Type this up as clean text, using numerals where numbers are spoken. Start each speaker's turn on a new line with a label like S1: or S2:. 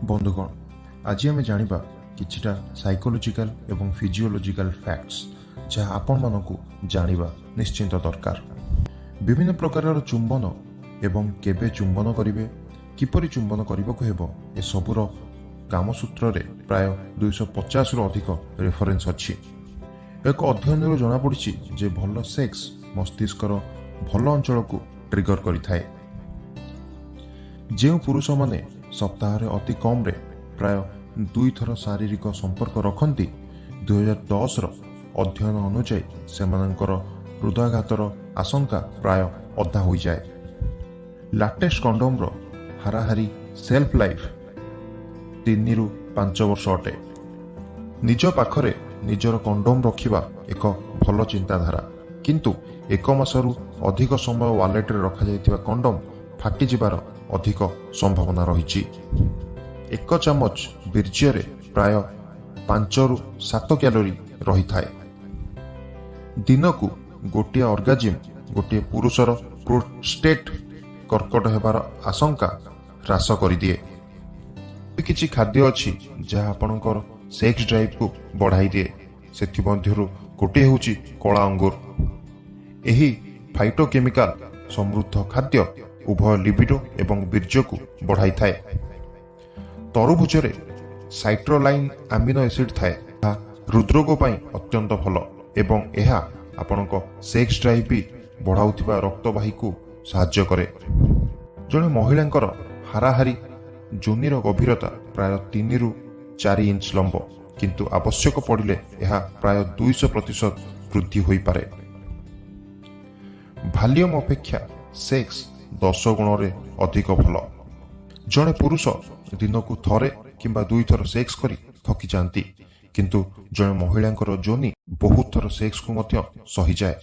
S1: बंधुगण आज आम जाना किछिटा साइकोलोजिकल एवं फिजियोलॉजिकल फैक्ट्स जहाँ आपण मानकु जानिबा निश्चिंत दरकार। विभिन्न प्रकार चुंबन एवं केबे चुंबन करिवे किपरि चुंबन करबाकु हेबो ए सबुर कामसूत्र रे प्राय 250 रु अधिक रेफरेंस अछि। एक अध्ययन जना पड़िछि जे भल सेक्स मस्तिष्कर भल अंचल को ट्रिगर करिथाए। जे पुरुष माने सप्ताह रे अति कम रे प्राय 2 थर शारीरिक संपर्क रखती 2010 अध्ययन अनुसार सेमानंकर हृदयाघातर आशंका प्राय अधा हो जाए। लाटेक्स कंडोम रो हाराहारी सेल्फ लाइफ 3 रु 5 वर्ष अटे। निज पाखरे निजर कंडोम रखिबा एक भल चिंताधारा, किंतु 1 मासरु अधिक समय वालेट रे रखा जायतिबा कंडोम फाटी जिबार अधिक संभावना रही। 1 चामच बीर्य रे प्राय 5 रु 7 कैलोरी रही थाए। दिन को गोटे ऑर्गाजिम गोटे पुरुषर प्रोस्टेट कर्कट हेबार आशंका ह्रास कर दिए। किछि खाद्य अछि जहाँ आपणकर सेक्स ड्राइव को बढ़ाई दिए। सेथि मध्यरु गोटे होछि कला अंगूर। एही फाइटोकेमिकल समृद्ध खाद्य उभय लिबिडो एवं बीर्य को बढ़ाई थाए। तरबुज रे साइट्रोलाइन अमीनो एसिड थाए, हृदरोग पई अत्यंत भल एवं यह आपणक सेक्स ड्राइव भी बढ़ाउथिबा रक्तवाही को साहाय्य करे। जणे महिलांकर हाराहारी जोनिर गभीरता प्राय 3 रु 4 इंच लंब, किंतु आवश्यक पड़िले यह प्राय 200% वृद्धि होई पारे। वॉल्यूम अपेक्षा सेक्स 10 गुण रे अधिक भल। जणे पुरुष दिन को थरे किंबा 2 थर सेक्स करी थकी जाती, किंतु जणे महिलांकर जोनी बहुत थर सेक्स को मध्य सही जाए।